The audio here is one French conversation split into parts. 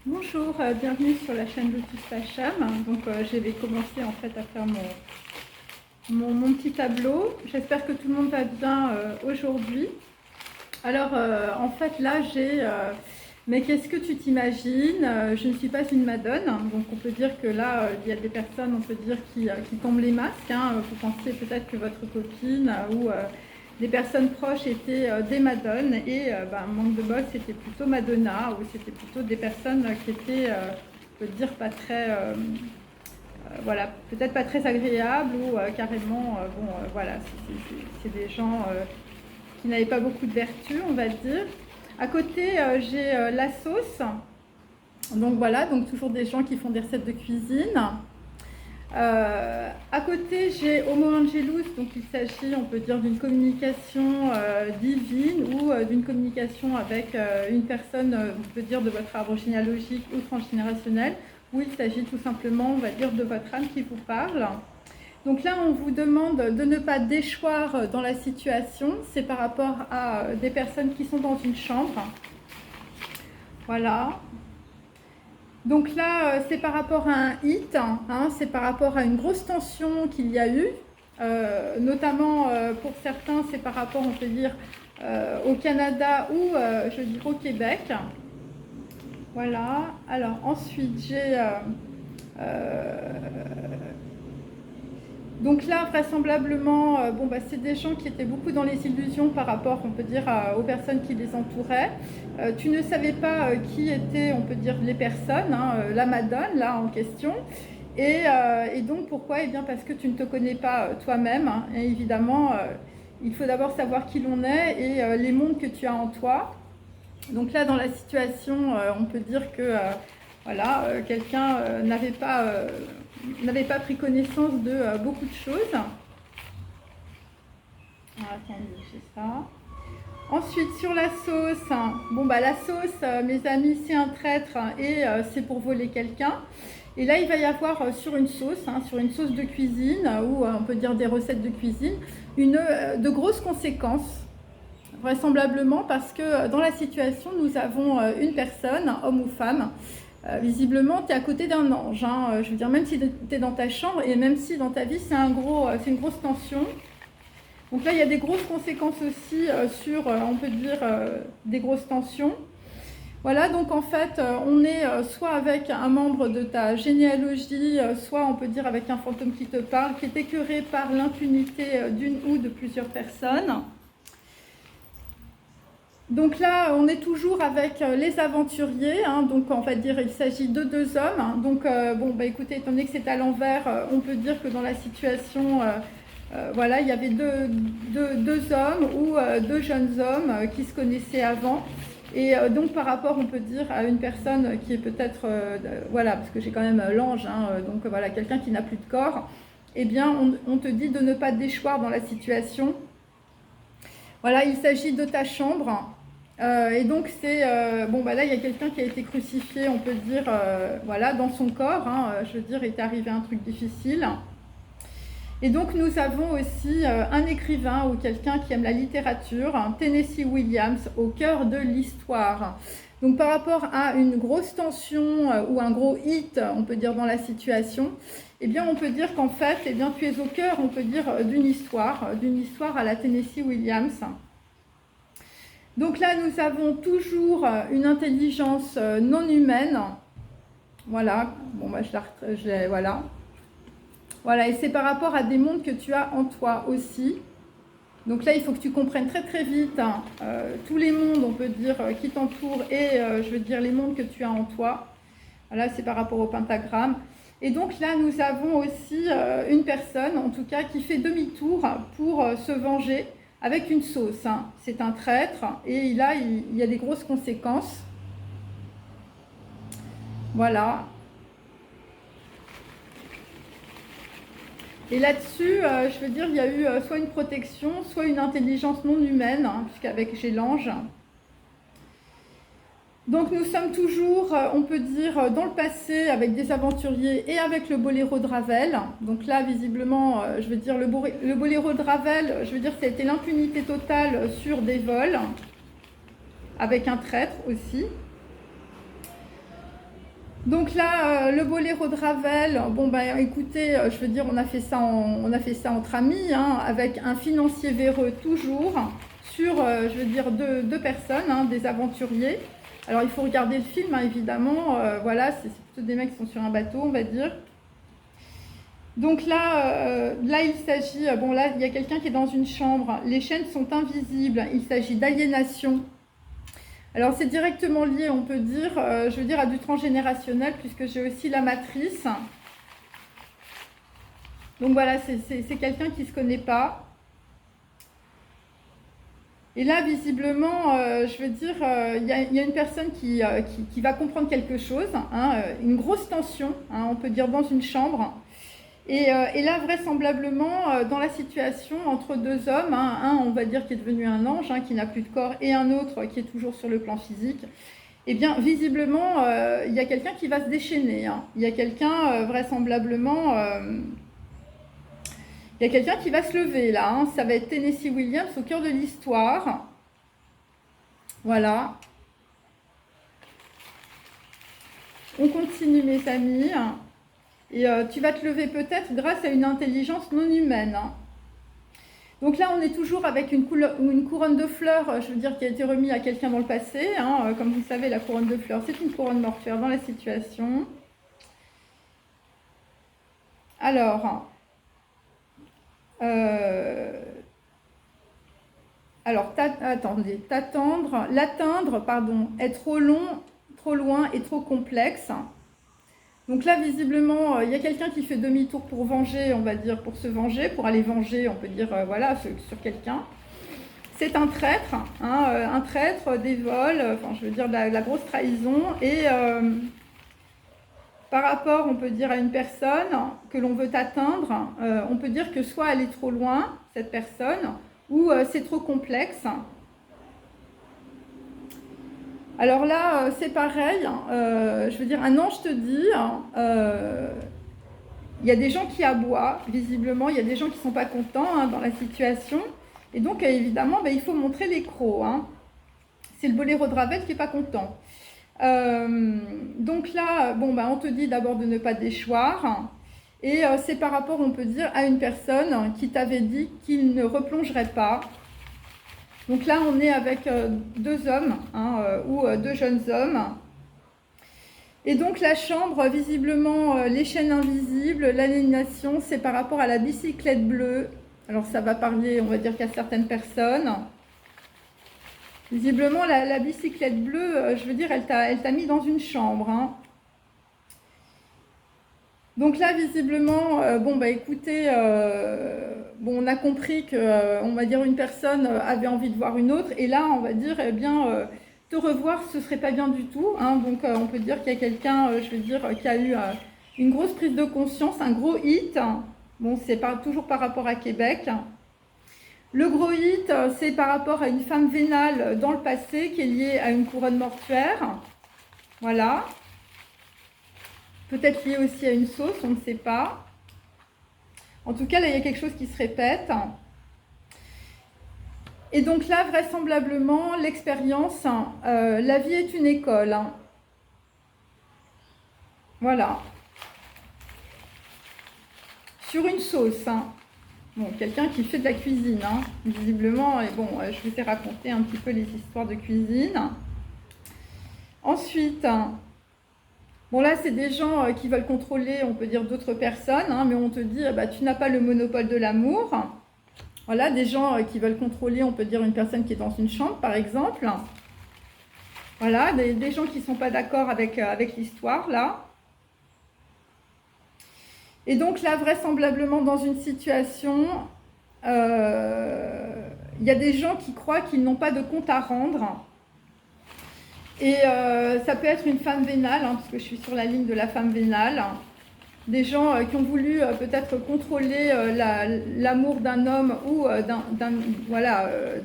Bonjour, bienvenue sur la chaîne Lotus Pacham. Donc je vais commencer en fait à faire mon petit tableau. J'espère que tout le monde va bien aujourd'hui. Alors en fait là j'ai mais qu'est-ce que tu t'imagines? Je ne suis pas une madone, donc on peut dire que là il y a des personnes, on peut dire qui tombent les masques. Vous pensez peut-être que votre copine ou des personnes proches étaient des madones et manque de bol c'était plutôt Madonna, ou c'était plutôt des personnes qui étaient, on peut dire, pas très, voilà, peut-être pas très agréables, ou carrément, voilà, c'est des gens qui n'avaient pas beaucoup de vertu, on va dire. À côté, j'ai la sauce, donc voilà, donc toujours des gens qui font des recettes de cuisine. À côté, j'ai Homo Angelus, donc il s'agit, on peut dire, d'une communication divine, ou d'une communication avec une personne, on peut dire, de votre arbre généalogique ou transgénérationnel, où il s'agit tout simplement, on va dire, de votre âme qui vous parle. Donc là, on vous demande de ne pas déchoir dans la situation. C'est par rapport à des personnes qui sont dans une chambre. Voilà. Donc là, c'est par rapport à un hit, c'est par rapport à une grosse tension qu'il y a eu. Notamment, pour certains, c'est par rapport, on peut dire, au Canada ou, je dirais, au Québec. Voilà. Alors, ensuite, j'ai... donc là, vraisemblablement, c'est des gens qui étaient beaucoup dans les illusions par rapport, on peut dire, aux personnes qui les entouraient. Tu ne savais pas qui étaient, on peut dire, les personnes, la madone, là, en question. Et donc, pourquoi? Eh bien, parce que tu ne te connais pas toi-même. Et évidemment, il faut d'abord savoir qui l'on est et les mondes que tu as en toi. Donc là, dans la situation, on peut dire que voilà, quelqu'un n'avait pas pris connaissance de beaucoup de choses. Alors, attendez, j'ai ça. Ensuite, sur la sauce, la sauce, mes amis, c'est un traître et c'est pour voler quelqu'un. Et là, il va y avoir sur une sauce de cuisine, ou on peut dire des recettes de cuisine, de grosses conséquences. Vraisemblablement parce que dans la situation, nous avons une personne, homme ou femme. Visiblement, tu es à côté d'un ange. Je veux dire, même si tu es dans ta chambre et même si dans ta vie, c'est une grosse tension. Donc là, il y a des grosses conséquences aussi sur, on peut dire, des grosses tensions. Voilà, donc en fait, on est soit avec un membre de ta généalogie, soit on peut dire avec un fantôme qui te parle, qui est écœuré par l'impunité d'une ou de plusieurs personnes. Donc là, on est toujours avec les aventuriers, donc on va dire il s'agit de deux hommes. Donc écoutez, étant donné que c'est à l'envers, on peut dire que dans la situation, voilà, il y avait deux hommes ou deux jeunes hommes qui se connaissaient avant. Et donc par rapport, on peut dire, à une personne qui est peut-être, voilà, parce que j'ai quand même l'ange, donc voilà, quelqu'un qui n'a plus de corps, eh bien on te dit de ne pas déchoir dans la situation. Voilà, il s'agit de ta chambre. Et donc c'est là il y a quelqu'un qui a été crucifié, on peut dire, voilà, dans son corps, je veux dire, il est arrivé un truc difficile. Et donc nous avons aussi un écrivain ou quelqu'un qui aime la littérature, Tennessee Williams, au cœur de l'histoire. Donc par rapport à une grosse tension ou un gros hit, on peut dire, dans la situation, eh bien on peut dire qu'en fait, eh bien, tu es au cœur, on peut dire, d'une histoire à la Tennessee Williams. Donc là, nous avons toujours une intelligence non humaine. Voilà, voilà. Voilà, et c'est par rapport à des mondes que tu as en toi aussi. Donc là, il faut que tu comprennes très très vite tous les mondes, on peut dire, qui t'entourent et, je veux dire, les mondes que tu as en toi. Voilà, c'est par rapport au pentagramme. Et donc là, nous avons aussi une personne, en tout cas, qui fait demi-tour pour se venger avec une sauce. C'est un traître et là, il y a des grosses conséquences. Voilà. Et là-dessus, je veux dire, il y a eu soit une protection, soit une intelligence non humaine, puisqu'avec j'ai l'ange. Donc nous sommes toujours, on peut dire, dans le passé avec des aventuriers et avec le boléro de Ravel. Donc là, visiblement, je veux dire, le boléro de Ravel, je veux dire, ça a été l'impunité totale sur des vols, avec un traître aussi. Donc là, le boléro de Ravel, bon ben écoutez, je veux dire, on a fait ça entre amis, hein, avec un financier véreux toujours, sur, je veux dire, deux personnes, hein, des aventuriers. Alors il faut regarder le film, hein, évidemment, voilà, c'est plutôt des mecs qui sont sur un bateau, on va dire. Donc là il s'agit, bon là, il y a quelqu'un qui est dans une chambre, les chaînes sont invisibles, il s'agit d'aliénation. Alors c'est directement lié, on peut dire, je veux dire, à du transgénérationnel, puisque j'ai aussi la matrice. Donc voilà, c'est quelqu'un qui ne se connaît pas. Et là, visiblement, je veux dire, il y a une personne qui va comprendre quelque chose, hein, une grosse tension, hein, on peut dire, dans une chambre. Et là, vraisemblablement, dans la situation entre deux hommes, hein, un, on va dire, qui est devenu un ange, hein, qui n'a plus de corps, et un autre qui est toujours sur le plan physique, eh bien, visiblement, il y a quelqu'un qui va se déchaîner. Hein. Il y a quelqu'un, vraisemblablement, il y a quelqu'un qui va se lever, là. Hein. Ça va être Tennessee Williams au cœur de l'histoire. Voilà. On continue, mes amis. Et tu vas te lever peut-être grâce à une intelligence non humaine. Hein. Donc là, on est toujours avec une couronne de fleurs, je veux dire, qui a été remise à quelqu'un dans le passé. Hein. Comme vous le savez, la couronne de fleurs, c'est une couronne mortuaire dans la situation. Alors, attendez, l'atteindre, pardon, est trop long, trop loin et trop complexe. Donc là, visiblement, il y a quelqu'un qui fait demi-tour pour venger, on va dire, pour se venger, pour aller venger, on peut dire, voilà, sur quelqu'un. C'est un traître, hein, un traître, des vols, enfin, je veux dire, de la grosse trahison. Et par rapport, on peut dire, à une personne que l'on veut atteindre, on peut dire que soit elle est trop loin, cette personne, ou c'est trop complexe. Alors là, c'est pareil, je veux dire, un ange te dit, il y a des gens qui aboient, visiblement, il y a des gens qui ne sont pas contents, hein, dans la situation, et donc évidemment, il faut montrer les crocs. Hein. C'est le boléro de Ravel qui n'est pas content. Donc là, bon, on te dit d'abord de ne pas déchoir, et c'est par rapport, on peut dire, à une personne qui t'avait dit qu'il ne replongerait pas. Donc là, on est avec deux hommes, hein, ou deux jeunes hommes. Et donc la chambre, visiblement, les chaînes invisibles, l'aliénation, c'est par rapport à la bicyclette bleue. Alors ça va parler, on va dire, qu'à certaines personnes. Visiblement, la bicyclette bleue, je veux dire, elle t'a mis dans une chambre. Hein. Donc là, visiblement, écoutez, on a compris que, on va dire, une personne avait envie de voir une autre, et là, on va dire, eh bien, te revoir, ce serait pas bien du tout. Hein. Donc, on peut dire qu'il y a quelqu'un, je veux dire, qui a eu une grosse prise de conscience, un gros hit. Bon, c'est toujours par rapport à Québec. Le gros hit, c'est par rapport à une femme vénale dans le passé qui est liée à une couronne mortuaire. Voilà. Peut-être lié aussi à une sauce, on ne sait pas. En tout cas, là, il y a quelque chose qui se répète. Et donc là, vraisemblablement, l'expérience, la vie est une école. Hein. Voilà. Sur une sauce. Hein. Bon, quelqu'un qui fait de la cuisine, hein, visiblement. Et bon, je vous ai raconté un petit peu les histoires de cuisine. Ensuite... Bon là, c'est des gens qui veulent contrôler, on peut dire, d'autres personnes, hein, mais on te dit, tu n'as pas le monopole de l'amour. Voilà, des gens qui veulent contrôler, on peut dire, une personne qui est dans une chambre, par exemple. Voilà, des gens qui ne sont pas d'accord avec l'histoire, là. Et donc là, vraisemblablement, dans une situation, il y a des gens qui croient qu'ils n'ont pas de compte à rendre. Et ça peut être une femme vénale, hein, parce que je suis sur la ligne de la femme vénale. Des gens qui ont voulu peut-être contrôler l'amour d'un homme ou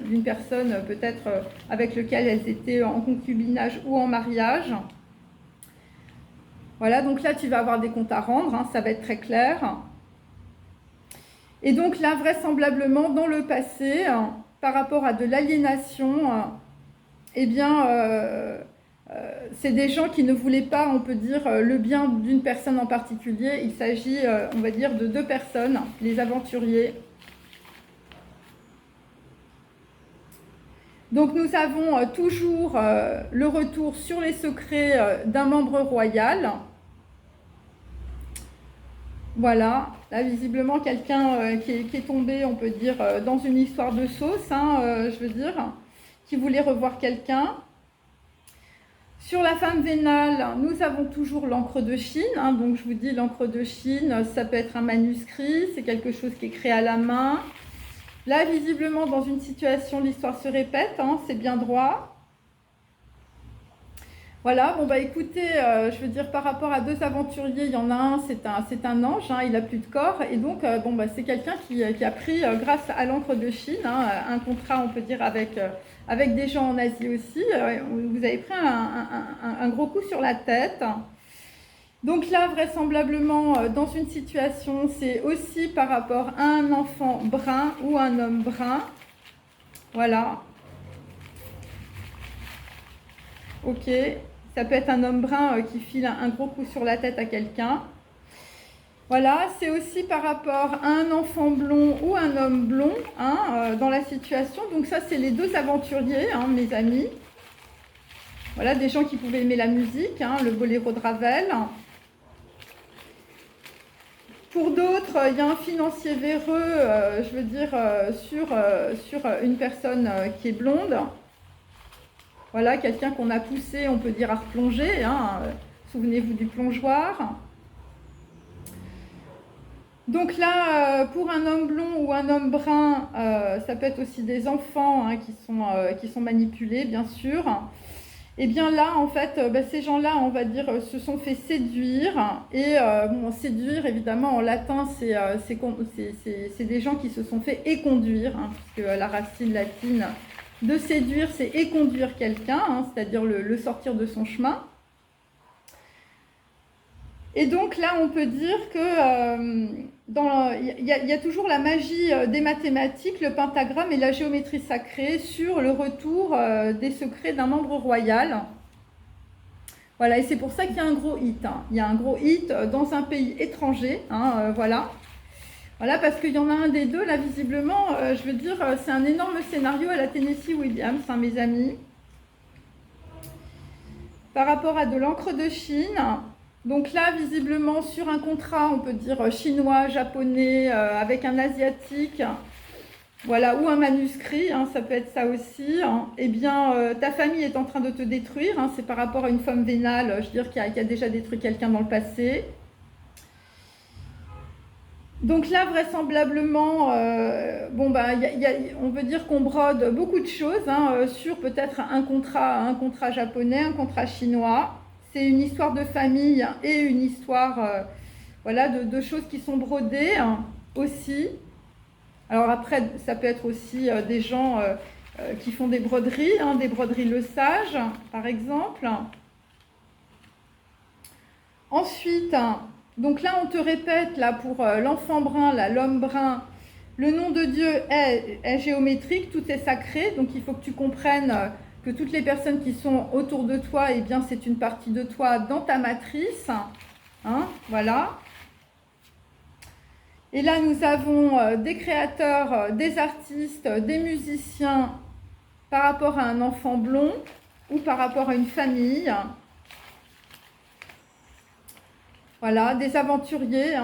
d'une personne peut-être avec lequel elles étaient en concubinage ou en mariage. Voilà, donc là tu vas avoir des comptes à rendre, hein, ça va être très clair. Et donc là, vraisemblablement, dans le passé, par rapport à de l'aliénation, eh bien... c'est des gens qui ne voulaient pas, on peut dire, le bien d'une personne en particulier. Il s'agit, on va dire, de 2 personnes, les aventuriers. Donc nous avons toujours le retour sur les secrets d'un membre royal. Voilà, là visiblement quelqu'un qui est tombé, on peut dire, dans une histoire de sauce, je veux dire, qui voulait revoir quelqu'un. Sur la femme vénale, nous avons toujours l'encre de Chine. Donc je vous dis, l'encre de Chine, ça peut être un manuscrit, c'est quelque chose qui est créé à la main. Là, visiblement, dans une situation, l'histoire se répète, c'est bien droit. Voilà, bon bah écoutez, je veux dire, par rapport à 2 aventuriers, il y en a un, c'est un ange, il n'a plus de corps. Et donc, bon bah c'est quelqu'un qui a pris, grâce à l'encre de Chine, un contrat, on peut dire, avec des gens en Asie aussi. Vous avez pris un gros coup sur la tête. Donc là, vraisemblablement, dans une situation, c'est aussi par rapport à un enfant brun ou un homme brun. Voilà. Ok. Ça peut être un homme brun qui file un gros coup sur la tête à quelqu'un. Voilà. C'est aussi par rapport à un enfant blond ou un homme blond dans la situation. Donc ça, c'est les 2 aventuriers, mes amis. Voilà, des gens qui pouvaient aimer la musique, le boléro de Ravel. Pour d'autres, il y a un financier véreux, je veux dire, sur une personne qui est blonde. Voilà, quelqu'un qu'on a poussé, on peut dire, à replonger. Souvenez-vous du plongeoir. Donc là, pour un homme blond ou un homme brun, ça peut être aussi des enfants qui sont manipulés, bien sûr. Et bien là, en fait, ces gens-là, on va dire, se sont fait séduire. Et bon, séduire, évidemment, en latin, c'est des gens qui se sont fait éconduire, puisque la racine latine de séduire, c'est éconduire quelqu'un, c'est-à-dire le sortir de son chemin. Et donc là, on peut dire que il y a toujours la magie des mathématiques, le pentagramme et la géométrie sacrée sur le retour des secrets d'un membre royal. Voilà, et c'est pour ça qu'il y a un gros hit. Il y a un gros hit dans un pays étranger, voilà. Voilà, parce qu'il y en a un des 2, là, visiblement, je veux dire, c'est un énorme scénario à la Tennessee Williams, mes amis. Par rapport à de l'encre de Chine. Donc là, visiblement, sur un contrat, on peut dire chinois, japonais, avec un asiatique, voilà, ou un manuscrit, ça peut être ça aussi. Eh bien, ta famille est en train de te détruire. C'est par rapport à une femme vénale, je veux dire, qui a déjà détruit quelqu'un dans le passé. Donc là, vraisemblablement, on veut dire qu'on brode beaucoup de choses sur peut-être un contrat japonais, un contrat chinois. C'est une histoire de famille et une histoire voilà, de choses qui sont brodées aussi. Alors après, ça peut être aussi des gens qui font des broderies Le Sage, par exemple. Ensuite, donc là, on te répète, là, pour l'enfant brun, l'homme brun, le nom de Dieu est géométrique, tout est sacré, donc il faut que tu comprennes que toutes les personnes qui sont autour de toi, eh bien, c'est une partie de toi dans ta matrice. Voilà. Et là, nous avons des créateurs, des artistes, des musiciens par rapport à un enfant blond ou par rapport à une famille. Voilà, des aventuriers.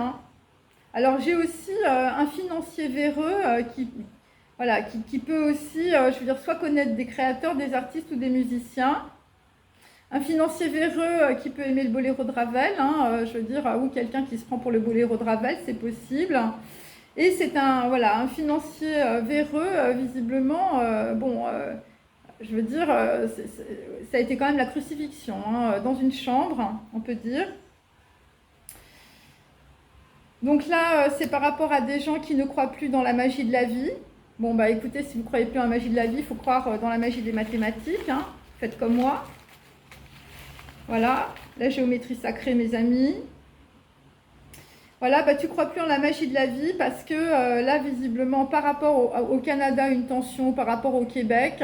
Alors, j'ai aussi un financier véreux qui peut aussi, je veux dire, soit connaître des créateurs, des artistes ou des musiciens. Un financier véreux qui peut aimer le boléro de Ravel, je veux dire, ou quelqu'un qui se prend pour le boléro de Ravel, c'est possible. Et c'est un financier véreux, visiblement, je veux dire, ça a été quand même la crucifixion, dans une chambre, on peut dire. Donc là, c'est par rapport à des gens qui ne croient plus dans la magie de la vie. Bon, bah écoutez, si vous ne croyez plus en la magie de la vie, il faut croire dans la magie des mathématiques. Faites comme moi. Voilà, la géométrie sacrée, mes amis. Voilà, tu ne crois plus en la magie de la vie parce que là, visiblement, par rapport au Canada, une tension, par rapport au Québec,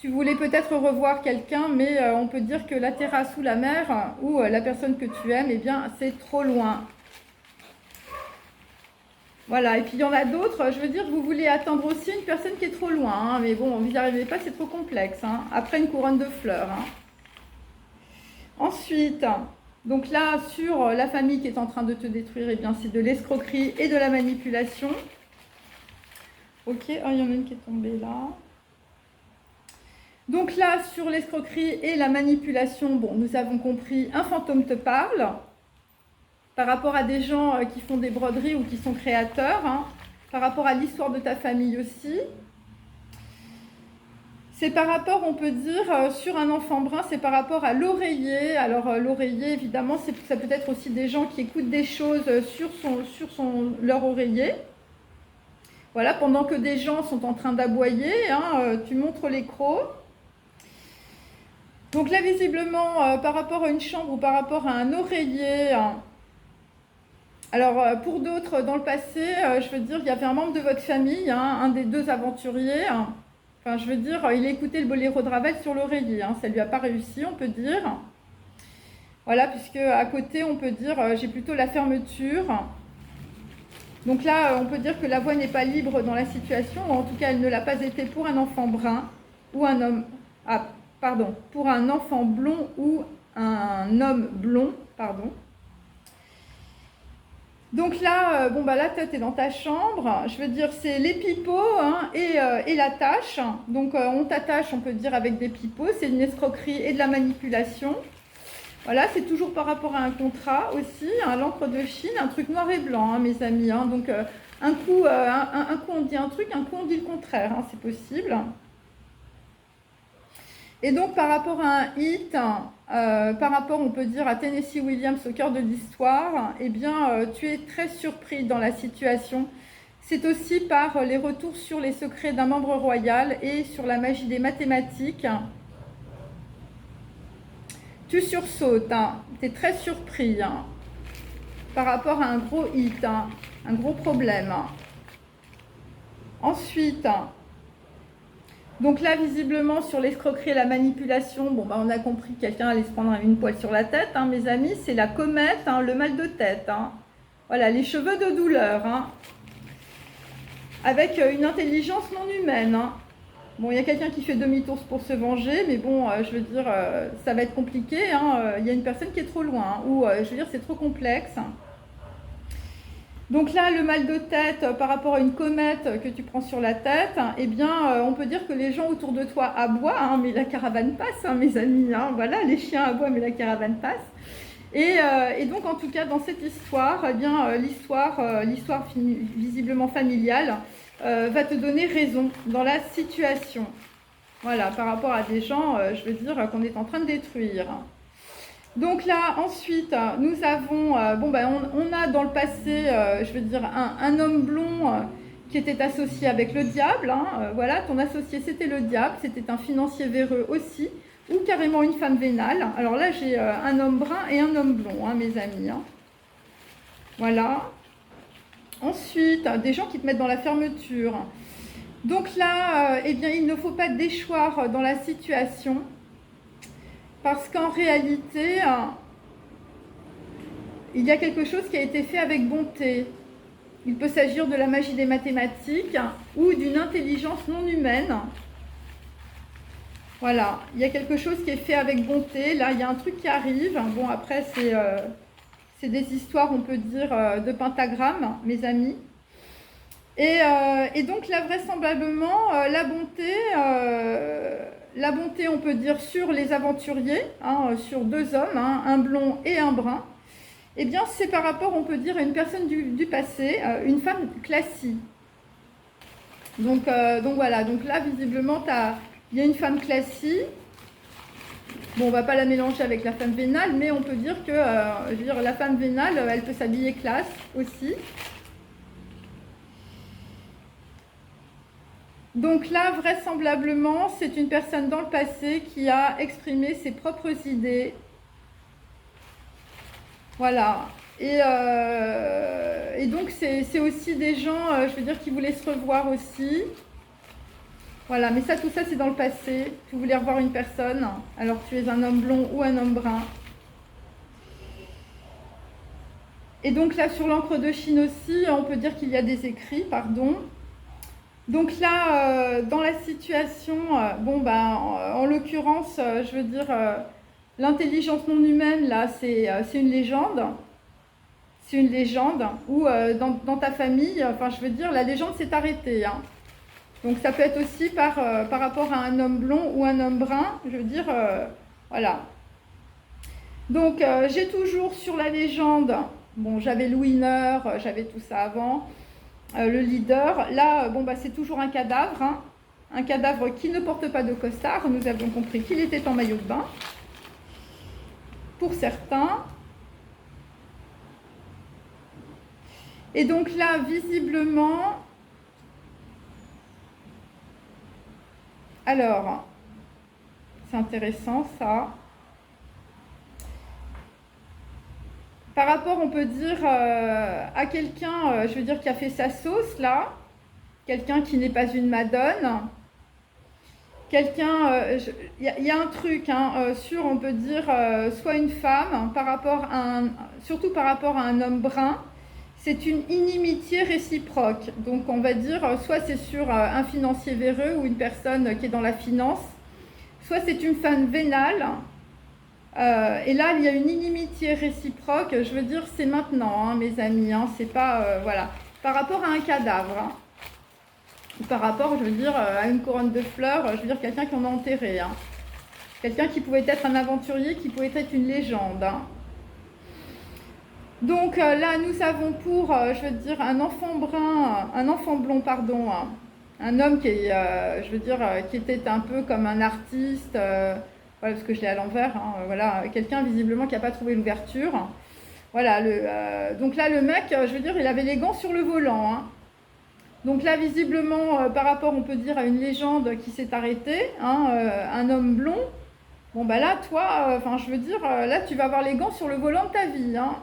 Tu voulais peut-être revoir quelqu'un, mais on peut dire que la terrasse ou la mer, ou la personne que tu aimes, eh bien, c'est trop loin. Voilà, et puis il y en a d'autres, je veux dire, vous voulez attendre aussi une personne qui est trop loin, hein, mais bon, vous n'y arrivez pas, c'est trop complexe, hein, après une couronne de fleurs. Hein. Ensuite, donc là, sur la famille qui est en train de te détruire, eh bien, c'est de l'escroquerie et de la manipulation. Ok, oh, il y en a une qui est tombée là. Donc là, sur l'escroquerie et la manipulation, bon, nous avons compris, un fantôme te parle. Par rapport à des gens qui font des broderies ou qui sont créateurs, hein, par rapport à l'histoire de ta famille aussi. C'est par rapport, on peut dire, sur un enfant brun, c'est par rapport à l'oreiller. Alors l'oreiller, évidemment, ça peut être aussi des gens qui écoutent des choses sur leur oreiller. Voilà, pendant que des gens sont en train d'aboyer, hein, tu montres les crocs. Donc là, visiblement, par rapport à une chambre ou par rapport à un oreiller... Hein, alors, pour d'autres, dans le passé, je veux dire, il y avait un membre de votre famille, hein, un des deux aventuriers. Hein, enfin, je veux dire, il a écouté le boléro de Ravel sur l'oreiller. Hein, ça ne lui a pas réussi, on peut dire. Voilà, puisque à côté, on peut dire, j'ai plutôt la fermeture. Donc là, on peut dire que la voix n'est pas libre dans la situation, ou en tout cas, elle ne l'a pas été pour un enfant brun ou un homme... Ah, pardon, pour un enfant blond ou un homme blond, pardon. Donc là, bon, bah, là, tu es dans ta chambre. Je veux dire, c'est les pipeaux, hein, et la tâche. Donc, on t'attache, on peut dire, avec des pipeaux. C'est une escroquerie et de la manipulation. Voilà, c'est toujours par rapport à un contrat aussi, hein, l'encre de Chine, un truc noir et blanc, hein, mes amis. Hein. Donc, un coup, on dit un truc, un coup, on dit le contraire. Hein, c'est possible. Et donc, par rapport à un hit, par rapport, on peut dire, à Tennessee Williams au cœur de l'histoire, eh bien, tu es très surpris dans la situation. C'est aussi par les retours sur les secrets d'un membre royal et sur la magie des mathématiques. Tu sursautes, hein, tu es très surpris hein, par rapport à un gros hit, hein, un gros problème. Ensuite... Donc là, visiblement, sur l'escroquerie et la manipulation, bon, bah, on a compris que quelqu'un allait se prendre une poêle sur la tête, hein, mes amis. C'est la comète, hein, le mal de tête. Hein. Voilà, les cheveux de douleur. Hein, avec une intelligence non humaine. Hein. Bon, il y a quelqu'un qui fait demi-tour pour se venger, mais bon, je veux dire, ça va être compliqué. Hein, il y a une personne qui est trop loin, hein, ou je veux dire, c'est trop complexe. Donc là, le mal de tête par rapport à une comète que tu prends sur la tête, eh bien, on peut dire que les gens autour de toi aboient, hein, mais la caravane passe, hein, mes amis. Hein, voilà, les chiens aboient, mais la caravane passe. Et donc, en tout cas, dans cette histoire, eh bien, l'histoire visiblement familiale va te donner raison dans la situation. Voilà, par rapport à des gens, je veux dire, qu'on est en train de détruire. Donc là, ensuite, nous avons, bon, ben, on a dans le passé, je veux dire, un homme blond qui était associé avec le diable. Hein, voilà, ton associé, c'était le diable, c'était un financier véreux aussi, ou carrément une femme vénale. Alors là, j'ai un homme brun et un homme blond, hein, mes amis. Hein. Voilà. Ensuite, des gens qui te mettent dans la fermeture. Donc là, eh bien, il ne faut pas déchoir dans la situation. Parce qu'en réalité, il y a quelque chose qui a été fait avec bonté. Il peut s'agir de la magie des mathématiques ou d'une intelligence non humaine. Voilà, il y a quelque chose qui est fait avec bonté. Là, il y a un truc qui arrive. Bon, après, c'est des histoires, on peut dire, de pentagrammes, mes amis. Et donc, là, vraisemblablement, la bonté, on peut dire, sur les aventuriers, hein, sur deux hommes, hein, un blond et un brun, eh bien, c'est par rapport, on peut dire, à une personne du passé, une femme classique. Donc voilà, donc là, visiblement, il y a une femme classique. Bon, on va pas la mélanger avec la femme vénale, mais on peut dire que, je veux dire, la femme vénale, elle peut s'habiller classe aussi. Donc là, vraisemblablement, c'est une personne dans le passé qui a exprimé ses propres idées. Voilà. Et donc, c'est aussi des gens, je veux dire, qui voulaient se revoir aussi. Voilà, mais ça, tout ça, c'est dans le passé. Tu voulais revoir une personne, alors tu es un homme blond ou un homme brun. Et donc là, sur l'encre de Chine aussi, on peut dire qu'il y a des écrits, pardon. Donc là, dans la situation, en l'occurrence, je veux dire, l'intelligence non humaine, là, c'est une légende. C'est une légende. Ou dans ta famille, enfin, je veux dire, la légende s'est arrêtée. Hein. Donc ça peut être aussi par rapport à un homme blond ou un homme brun, je veux dire, voilà. Donc j'ai toujours sur la légende, bon, j'avais le winner, j'avais tout ça avant, le leader. Là, c'est toujours un cadavre, hein, un cadavre qui ne porte pas de costard. Nous avions compris qu'il était en maillot de bain, pour certains. Et donc là, visiblement, alors, c'est intéressant ça. Par rapport, on peut dire, à quelqu'un, je veux dire, qui a fait sa sauce, là, quelqu'un qui n'est pas une madone, quelqu'un, il y a un truc, hein, sur, on peut dire, soit une femme, surtout par rapport à un homme brun, c'est une inimitié réciproque. Donc, on va dire, soit c'est sur un financier véreux ou une personne qui est dans la finance, soit c'est une femme vénale. Et là, il y a une inimitié réciproque. Je veux dire, c'est maintenant, hein, mes amis. Hein, c'est pas, voilà, par rapport à un cadavre. Hein, ou par rapport, je veux dire, à une couronne de fleurs. Je veux dire, quelqu'un qu'on a enterré. Hein, quelqu'un qui pouvait être un aventurier, qui pouvait être une légende. Hein. Donc là, nous avons pour, je veux dire, un enfant blond, pardon, hein, un homme qui est, je veux dire, qui était un peu comme un artiste, voilà, parce que je l'ai à l'envers, hein, voilà, quelqu'un visiblement qui n'a pas trouvé l'ouverture. Voilà, donc là, le mec, je veux dire, il avait les gants sur le volant. Hein. Donc là, visiblement, par rapport, on peut dire, à une légende qui s'est arrêtée, hein, un homme blond. Bon, bah là, toi, enfin, je veux dire, là, tu vas avoir les gants sur le volant de ta vie, hein.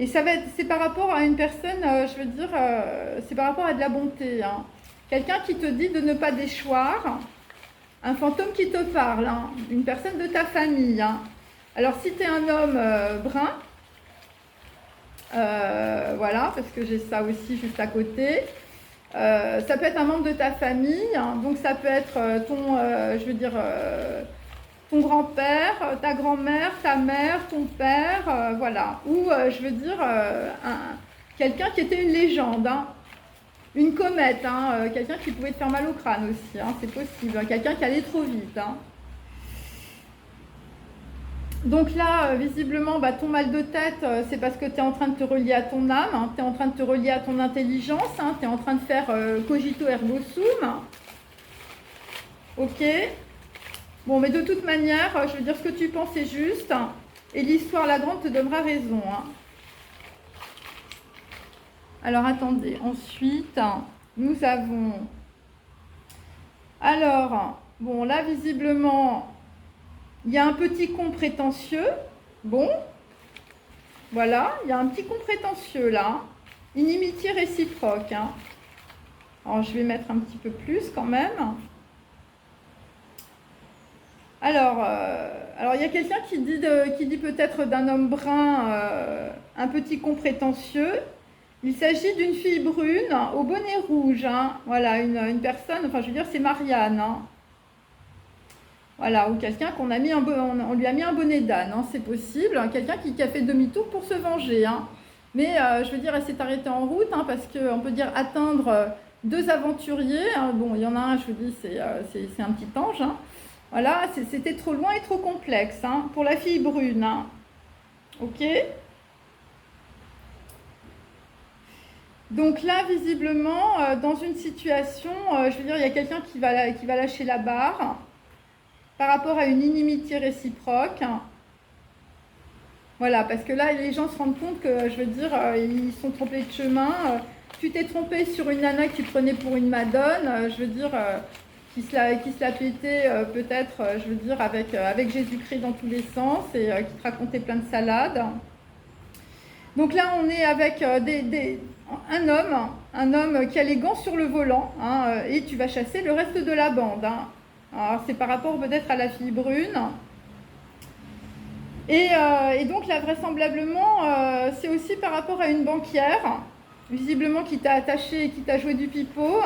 Et c'est par rapport à une personne, je veux dire, c'est par rapport à de la bonté. Hein. Quelqu'un qui te dit de ne pas déchoir, un fantôme qui te parle, hein, une personne de ta famille. Hein. Alors si tu es un homme brun, voilà, parce que j'ai ça aussi juste à côté, ça peut être un membre de ta famille, hein, donc ça peut être je veux dire, ton grand-père, ta grand-mère, ta mère, ton père, voilà. Ou, je veux dire, quelqu'un qui était une légende, hein. Une comète, hein, quelqu'un qui pouvait te faire mal au crâne aussi, hein, c'est possible. Hein, quelqu'un qui allait trop vite. Hein. Donc là, visiblement, ton mal de tête, c'est parce que tu es en train de te relier à ton âme, hein, tu es en train de te relier à ton intelligence, hein, tu es en train de faire cogito ergo sum. Ok. Bon, mais de toute manière, je veux dire, ce que tu penses est juste, hein, et l'histoire, la grande, te donnera raison. Hein. Alors, attendez. Ensuite, nous avons... Alors, bon, là, visiblement, il y a un petit con prétentieux. Bon, voilà, il y a un petit con prétentieux, là. Inimitié réciproque. Hein. Alors, je vais mettre un petit peu plus, quand même. Alors, il y a quelqu'un qui dit peut-être d'un homme brun, un petit con prétentieux. Il s'agit d'une fille brune au bonnet rouge. Hein. Voilà, une personne, enfin je veux dire c'est Marianne. Hein. Voilà, ou quelqu'un on lui a mis un bonnet d'âne, hein, c'est possible. Quelqu'un qui a fait demi-tour pour se venger. Hein. Mais je veux dire, elle s'est arrêtée en route, hein, parce qu'on peut dire atteindre deux aventuriers. Hein. Bon, il y en a un, je vous dis, c'est un petit ange. Hein. Voilà, c'était trop loin et trop complexe, hein, pour la fille brune. Hein. Ok. Donc là, visiblement, dans une situation, je veux dire, il y a quelqu'un qui va lâcher la barre par rapport à une inimitié réciproque. Voilà, parce que là, les gens se rendent compte que, je veux dire, ils sont trompés de chemin. Tu t'es trompé sur une nana que tu prenais pour une madone, je veux dire... qui se la pétait peut-être, je veux dire, avec Jésus-Christ dans tous les sens et qui te racontait plein de salades. Donc là, on est avec un homme un homme qui a les gants sur le volant, hein, et tu vas chasser le reste de la bande. Hein. Alors, c'est par rapport peut-être à la fille brune. Et donc là, vraisemblablement, c'est aussi par rapport à une banquière, visiblement qui t'a attaché et qui t'a joué du pipeau.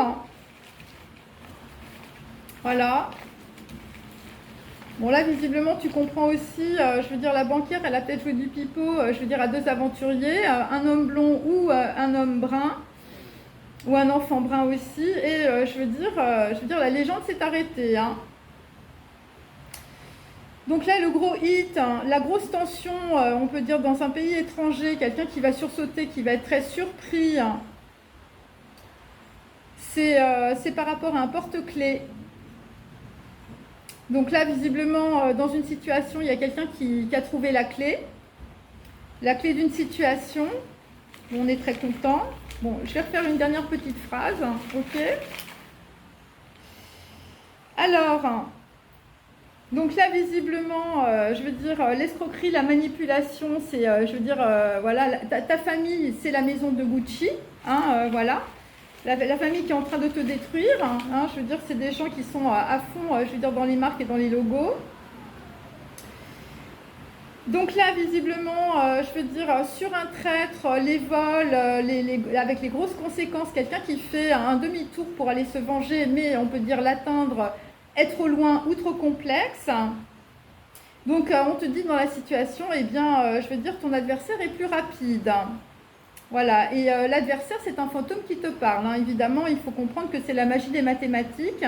Voilà. Bon là, visiblement, tu comprends aussi, je veux dire, la banquière, elle a peut-être joué du pipeau, je veux dire, à deux aventuriers, un homme blond ou un homme brun, ou un enfant brun aussi, et je veux dire, la légende s'est arrêtée. Hein. Donc là, le gros hit, hein, la grosse tension, on peut dire, dans un pays étranger, quelqu'un qui va sursauter, qui va être très surpris, hein, c'est par rapport à un porte-clés. Donc là, visiblement, dans une situation, il y a quelqu'un qui a trouvé la clé d'une situation. On est très content. Bon, je vais refaire une dernière petite phrase. Ok. Alors, donc là, visiblement, je veux dire, l'escroquerie, la manipulation, c'est, je veux dire, voilà, ta famille, c'est la maison de Gucci. Hein, voilà. La famille qui est en train de te détruire, hein, je veux dire, c'est des gens qui sont à fond, je veux dire, dans les marques et dans les logos. Donc là, visiblement, je veux dire, sur un traître, les vols, avec les grosses conséquences, quelqu'un qui fait un demi-tour pour aller se venger, mais on peut dire l'atteindre, est trop loin ou trop complexe. Donc on te dit dans la situation, eh bien, je veux dire, ton adversaire est plus rapide. Voilà, et l'adversaire, c'est un fantôme qui te parle. Hein. Évidemment, il faut comprendre que c'est la magie des mathématiques.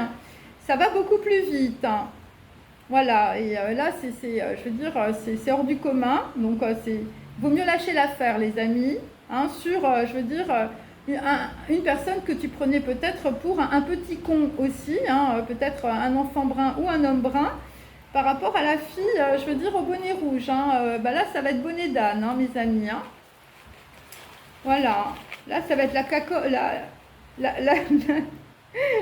Ça va beaucoup plus vite. Hein. Voilà, et là, je veux dire, c'est hors du commun. Donc, vaut mieux lâcher l'affaire, les amis, hein, sur, je veux dire, une personne que tu prenais peut-être pour un petit con aussi, hein, peut-être un enfant brun ou un homme brun, par rapport à la fille, je veux dire, au bonnet rouge. Hein. Bah là, ça va être bonnet d'âne, hein, mes amis. Hein. Voilà, là ça va être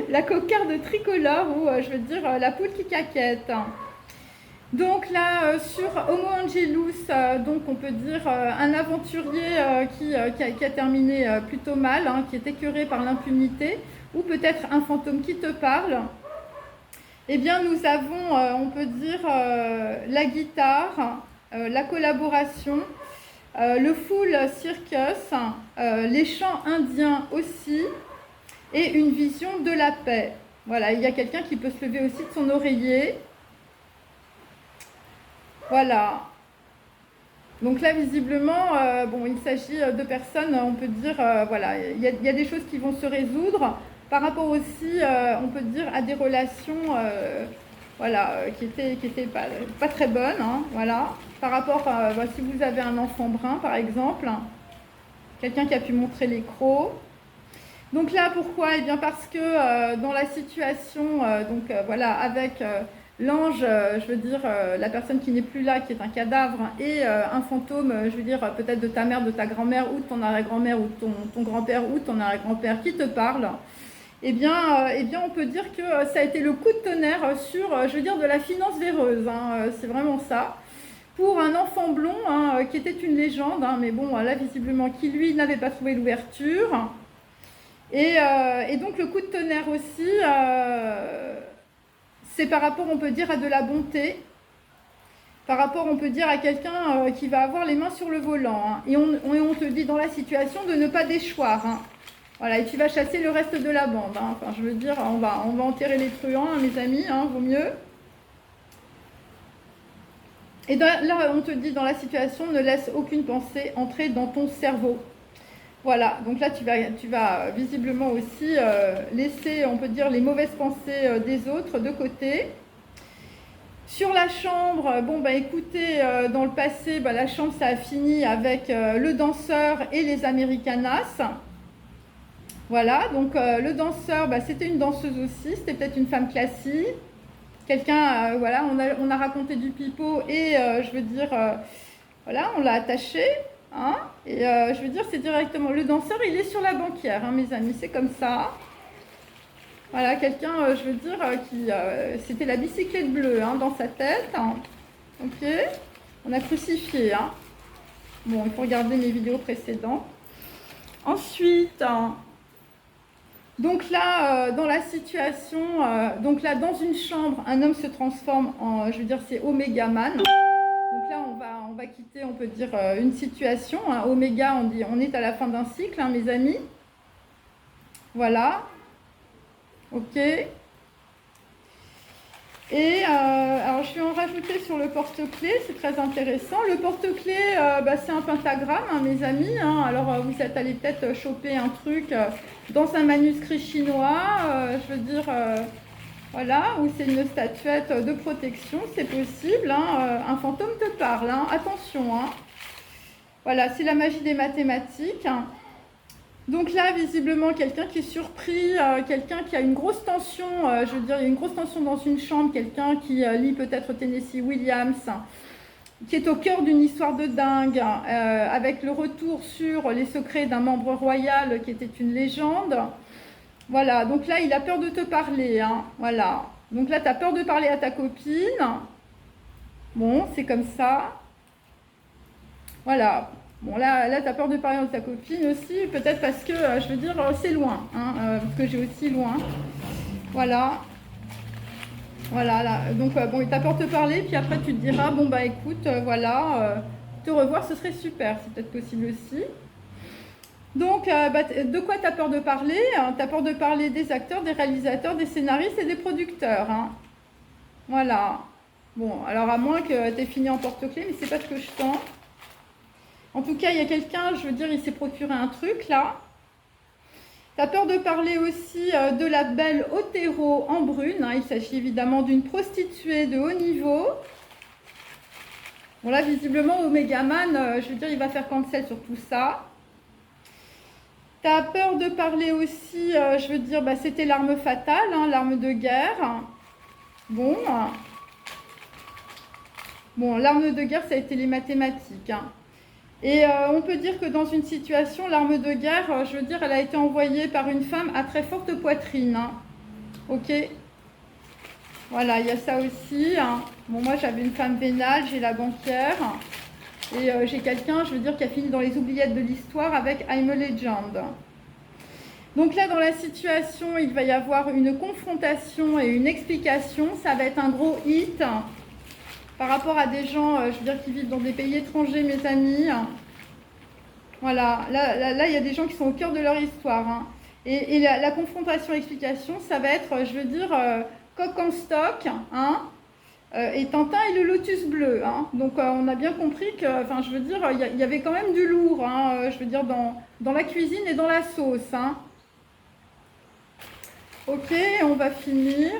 la cocarde tricolore ou je veux dire la poule qui caquette. Donc là sur Homo Angelus, donc on peut dire un aventurier qui a terminé plutôt mal, hein, qui est écœuré par l'impunité, ou peut-être un fantôme qui te parle. Eh bien nous avons, on peut dire, la guitare, la collaboration. Le full circus, les chants indiens aussi, et une vision de la paix. Voilà, il y a quelqu'un qui peut se lever aussi de son oreiller. Voilà. Donc là, visiblement, bon, il s'agit de personnes, on peut dire, voilà, il y a des choses qui vont se résoudre. Par rapport aussi, on peut dire, à des relations, voilà, qui étaient pas très bonnes, hein, voilà. Par rapport à, si vous avez un enfant brun, par exemple, quelqu'un qui a pu montrer les crocs. Donc là, pourquoi? Eh bien parce que dans la situation, voilà, avec l'ange, je veux dire, la personne qui n'est plus là, qui est un cadavre, et un fantôme, je veux dire, peut-être de ta mère, de ta grand-mère, ou de ton arrière-grand-mère, ou de ton grand-père, ou de ton arrière-grand-père qui te parle, eh bien, on peut dire que ça a été le coup de tonnerre sur, je veux dire, de la finance véreuse. Hein, c'est vraiment ça. Pour un enfant blond, hein, qui était une légende, hein, mais bon, là, visiblement, qui, lui, n'avait pas trouvé l'ouverture. Et donc, le coup de tonnerre aussi, c'est par rapport, on peut dire, à de la bonté. Par rapport, on peut dire, à quelqu'un qui va avoir les mains sur le volant. Hein, et on te dit dans la situation de ne pas déchoir. Hein. Voilà, et tu vas chasser le reste de la bande. Hein. Enfin, je veux dire, on va enterrer les truands, hein, mes amis, hein, vaut mieux. Et là, on te dit dans la situation, ne laisse aucune pensée entrer dans ton cerveau. Voilà, donc là, tu vas visiblement aussi laisser, on peut dire, les mauvaises pensées des autres de côté. Sur la chambre, bon, bah écoutez, dans le passé, bah, la chambre, ça a fini avec le danseur et les Americanas. Voilà, donc le danseur, bah, c'était une danseuse aussi, c'était peut-être une femme classique. Quelqu'un, voilà, on a raconté du pipeau et je veux dire, voilà, on l'a attaché. Hein, et je veux dire, c'est directement, le danseur, il est sur la banquière, hein, mes amis, c'est comme ça. Voilà, quelqu'un, je veux dire, qui, c'était la bicyclette bleue, hein, dans sa tête. Hein. Ok, on a crucifié. Hein. Bon, il faut regarder mes vidéos précédentes. Ensuite, hein, Donc là, dans la situation, donc là, dans une chambre, un homme se transforme en, je veux dire, c'est Oméga Man. Donc là, on va quitter, on peut dire, une situation. Hein. Oméga, on dit, on est à la fin d'un cycle, hein, mes amis. Voilà. Ok. Et alors, je vais en rajouter sur le porte-clés, c'est très intéressant. Le porte-clés, c'est un pentagramme, hein, mes amis. Hein. Alors, vous êtes allé peut-être choper un truc dans un manuscrit chinois, je veux dire, voilà, où c'est une statuette de protection, c'est possible. Hein. Un fantôme te parle, hein. Attention. Hein. Voilà, c'est la magie des mathématiques. Hein. Donc là, visiblement, quelqu'un qui est surpris, quelqu'un qui a une grosse tension, je veux dire, il y a une grosse tension dans une chambre, quelqu'un qui lit peut-être Tennessee Williams, qui est au cœur d'une histoire de dingue, avec le retour sur les secrets d'un membre royal qui était une légende. Voilà, donc là, il a peur de te parler, hein, voilà. Donc là, tu as peur de parler à ta copine. Bon, c'est comme ça. Voilà. Bon, là tu as peur de parler de ta copine aussi, peut-être parce que, je veux dire, c'est loin, hein, parce que j'ai aussi loin. Voilà. Voilà, là. Donc, bon, il t'a peur de te parler, puis après, tu te diras, bon, bah, écoute, voilà, te revoir, ce serait super, c'est peut-être possible aussi. Donc, de quoi tu as peur de parler? Tu as peur de parler des acteurs, des réalisateurs, des scénaristes et des producteurs. Hein. Voilà. Bon, alors, à moins que tu aies fini en porte-clés, mais c'est pas ce que je sens. En tout cas, il y a quelqu'un, je veux dire, il s'est procuré un truc, là. Tu as peur de parler aussi de la belle Otero en brune. Hein. Il s'agit évidemment d'une prostituée de haut niveau. Bon, là, visiblement, Omega Man, je veux dire, il va faire cancel sur tout ça. Tu as peur de parler aussi, je veux dire, c'était l'arme fatale, hein, l'arme de guerre. Bon. Bon, l'arme de guerre, ça a été les mathématiques. Hein. Et on peut dire que dans une situation, l'arme de guerre, je veux dire, elle a été envoyée par une femme à très forte poitrine. Hein. Ok. Voilà, il y a ça aussi. Hein. Bon, moi, j'avais une femme vénale, j'ai la banquière. Et j'ai quelqu'un, je veux dire, qui a fini dans les oubliettes de l'histoire avec I'm a Legend. Donc là, dans la situation, il va y avoir une confrontation et une explication. Ça va être un gros hit. Par rapport à des gens, je veux dire, qui vivent dans des pays étrangers, mes amis. Voilà, là, il y a des gens qui sont au cœur de leur histoire. Hein. Et la confrontation-explication, ça va être, je veux dire, Coq en stock, hein, et Tintin et le lotus bleu. Hein. Donc, on a bien compris que, enfin, je veux dire, il y avait quand même du lourd, hein, je veux dire, dans la cuisine et dans la sauce. Hein. Ok, on va finir.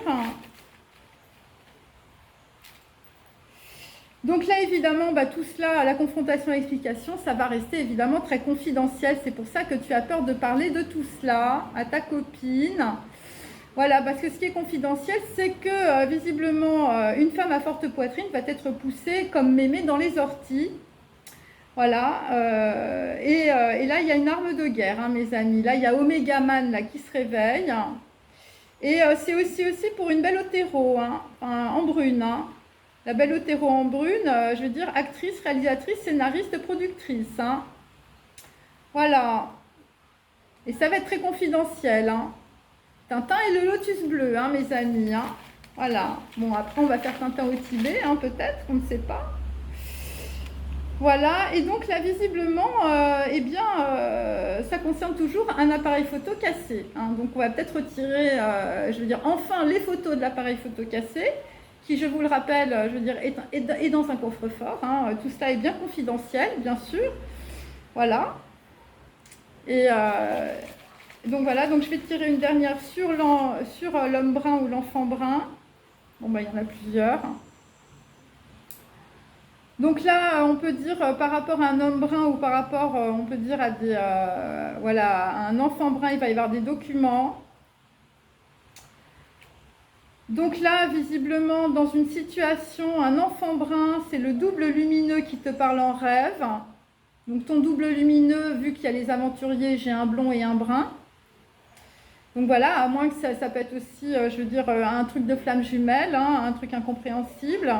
Donc là, évidemment, tout cela, la confrontation et l'explication, ça va rester évidemment très confidentiel. C'est pour ça que tu as peur de parler de tout cela à ta copine. Voilà, parce que ce qui est confidentiel, c'est que visiblement, une femme à forte poitrine va être poussée comme mémé dans les orties. Voilà, et là, il y a une arme de guerre, hein, mes amis. Là, il y a Omega Man là, qui se réveille. Et c'est aussi pour une belle Otero, hein, en brune. Hein. La belle Otero en brune, je veux dire actrice, réalisatrice, scénariste, productrice. Hein. Voilà. Et ça va être très confidentiel. Hein. Tintin et le lotus bleu, hein, mes amis. Hein. Voilà. Bon, après, on va faire Tintin au Tibet, hein, peut-être, on ne sait pas. Voilà. Et donc, là, visiblement, eh bien, ça concerne toujours un appareil photo cassé. Hein. Donc, on va peut-être retirer, je veux dire, enfin, les photos de l'appareil photo cassé, qui, je vous le rappelle, je veux dire, est dans un coffre-fort. Hein. Tout cela est bien confidentiel, bien sûr. Voilà. Et donc voilà, donc je vais tirer une dernière sur l'homme brun ou l'enfant brun. Bon, il y en a plusieurs. Donc là, on peut dire par rapport à un homme brun ou par rapport, on peut dire à des, voilà, à un enfant brun, il va y avoir des documents. Donc là, visiblement, dans une situation, un enfant brun, c'est le double lumineux qui te parle en rêve. Donc ton double lumineux, vu qu'il y a les aventuriers, j'ai un blond et un brun. Donc voilà, à moins que ça peut être aussi, je veux dire, un truc de flamme jumelle, hein, un truc incompréhensible.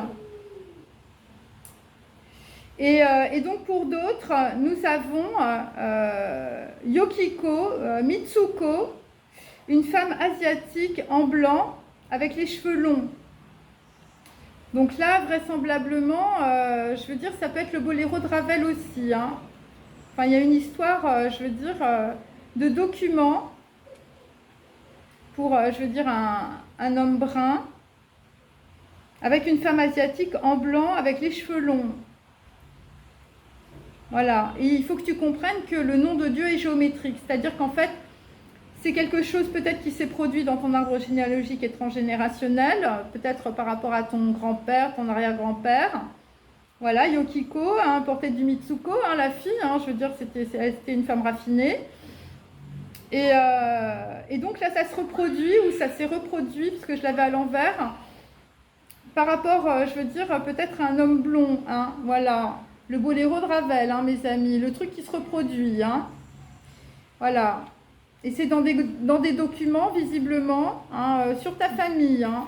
Et donc pour d'autres, nous avons Yokiko, Mitsuko, une femme asiatique en blanc avec les cheveux longs. Donc là, vraisemblablement, je veux dire, ça peut être le boléro de Ravel aussi, hein. Enfin, il y a une histoire, je veux dire, de documents pour, je veux dire, un homme brun avec une femme asiatique en blanc avec les cheveux longs. Voilà. Et il faut que tu comprennes que le nom de Dieu est géométrique. C'est-à-dire qu'en fait, c'est quelque chose peut-être qui s'est produit dans ton arbre généalogique et transgénérationnel, peut-être par rapport à ton grand-père, ton arrière-grand-père. Voilà, Yokiko, hein, portée du Mitsuko, hein, la fille, hein, je veux dire, c'était une femme raffinée. Et donc là, ça se reproduit, ou ça s'est reproduit, parce que je l'avais à l'envers, par rapport, je veux dire, peut-être à un homme blond, hein, voilà. Le boléro de Ravel, hein, mes amis, le truc qui se reproduit, hein. Voilà. Et c'est dans des documents, visiblement, hein, sur ta famille, hein.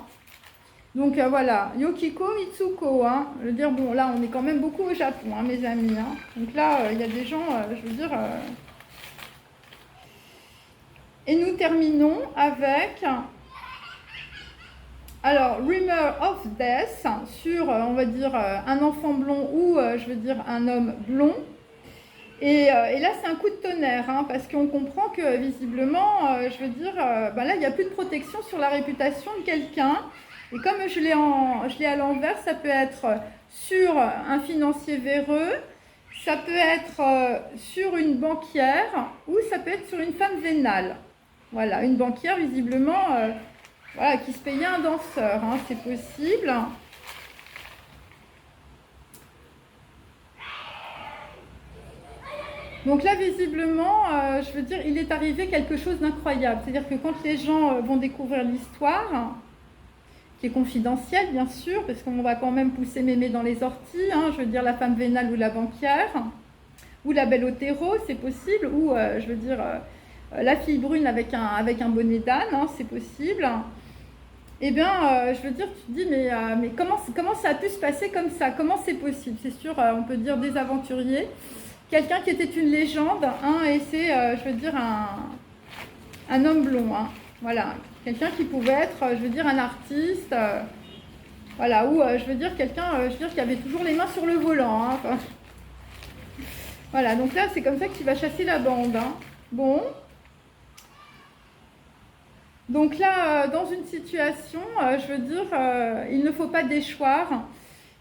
Donc voilà, Yokiko Mitsuko, hein. Je veux dire, bon, là, on est quand même beaucoup au Japon, hein, mes amis, hein. Donc là, il y a des gens, je veux dire... Et nous terminons avec... Alors, Rumor of Death, sur, on va dire, un enfant blond ou, je veux dire, un homme blond. Et là, c'est un coup de tonnerre, hein, parce qu'on comprend que, visiblement, je veux dire, ben là, il n'y a plus de protection sur la réputation de quelqu'un. Et comme je l'ai à l'envers, ça peut être sur un financier véreux, ça peut être sur une banquière, ou ça peut être sur une femme vénale. Voilà, une banquière, visiblement... Voilà, qui se payait un danseur, hein, c'est possible. Donc là, visiblement, je veux dire, il est arrivé quelque chose d'incroyable. C'est-à-dire que quand les gens vont découvrir l'histoire, qui est confidentielle, bien sûr, parce qu'on va quand même pousser mémé dans les orties, hein, je veux dire, la femme vénale ou la banquière, ou la belle Otero, c'est possible, ou, je veux dire, la fille brune avec un bonnet d'âne, hein, c'est possible. Eh bien, je veux dire, tu te dis, mais comment ça a pu se passer comme ça? Comment c'est possible? C'est sûr, on peut dire des aventuriers. Quelqu'un qui était une légende, hein, et c'est, je veux dire, un homme blond. Hein, voilà, quelqu'un qui pouvait être, je veux dire, un artiste. Voilà, ou, je veux dire, quelqu'un, je veux dire, qui avait toujours les mains sur le volant. Hein, enfin. Voilà, donc là, c'est comme ça que tu vas chasser la bande. Hein. Bon. Donc là, dans une situation, je veux dire, il ne faut pas déchoir.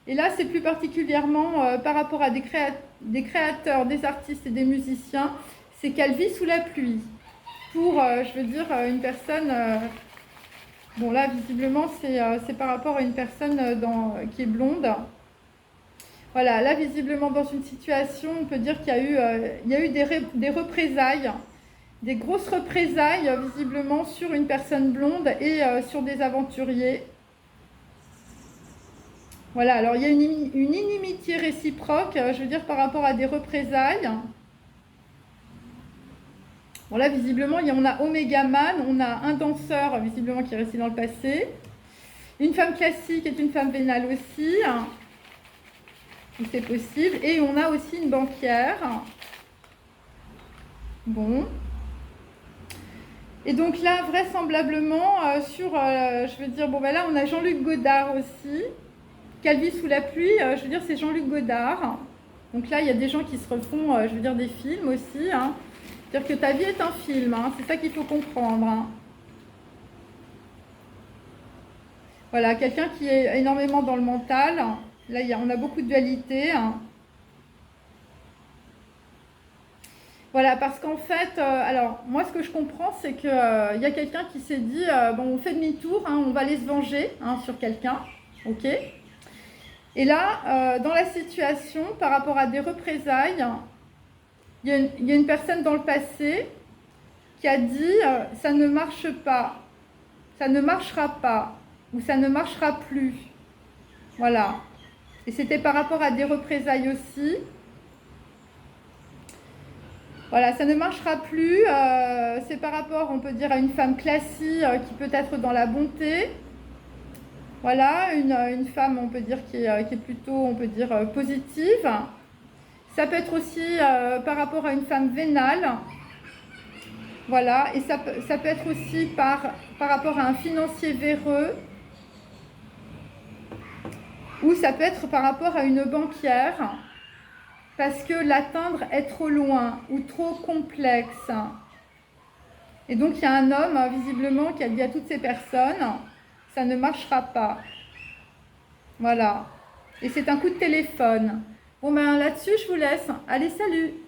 Et là, c'est plus particulièrement par rapport à des créateurs, des artistes et des musiciens, c'est qu'elle vit sous la pluie. Pour, je veux dire, une personne... bon là, visiblement, c'est par rapport à une personne qui est blonde. Voilà, là, visiblement, dans une situation, on peut dire qu'il y a eu des représailles. Des grosses représailles, visiblement, sur une personne blonde et sur des aventuriers. Voilà, alors il y a une inimitié réciproque, je veux dire, par rapport à des représailles. Bon, là, visiblement, on a Omega Man, on a un danseur, visiblement, qui est resté dans le passé. Une femme classique est une femme vénale aussi. C'est possible. Et on a aussi une banquière. Bon. Et donc là, vraisemblablement, je veux dire, bon ben là, on a Jean-Luc Godard aussi. Qu'elle vit sous la pluie, je veux dire, c'est Jean-Luc Godard. Donc là, il y a des gens qui se refont, je veux dire, des films aussi. Hein. C'est-à-dire que ta vie est un film, hein. C'est ça qu'il faut comprendre. Hein. Voilà, quelqu'un qui est énormément dans le mental. Là, on a beaucoup de dualité. Hein. Voilà, parce qu'en fait, alors, moi, ce que je comprends, c'est qu'il y a quelqu'un qui s'est dit, bon, on fait demi-tour, hein, on va aller se venger hein, sur quelqu'un, ok? Et là, dans la situation, par rapport à des représailles, il y a une personne dans le passé qui a dit, ça ne marche pas, ça ne marchera pas, ou ça ne marchera plus. Voilà. Et c'était par rapport à des représailles aussi. Voilà, ça ne marchera plus. C'est par rapport, on peut dire, à une femme classique qui peut être dans la bonté. Voilà, une femme, on peut dire, qui est plutôt, on peut dire, positive. Ça peut être aussi par rapport à une femme vénale. Voilà, et ça peut être aussi par rapport à un financier véreux, ou ça peut être par rapport à une banquière, parce que l'atteindre est trop loin ou trop complexe. Et donc il y a un homme, visiblement, qui a dit à toutes ces personnes, ça ne marchera pas. Voilà. Et c'est un coup de téléphone. Bon ben là-dessus, je vous laisse. Allez, salut!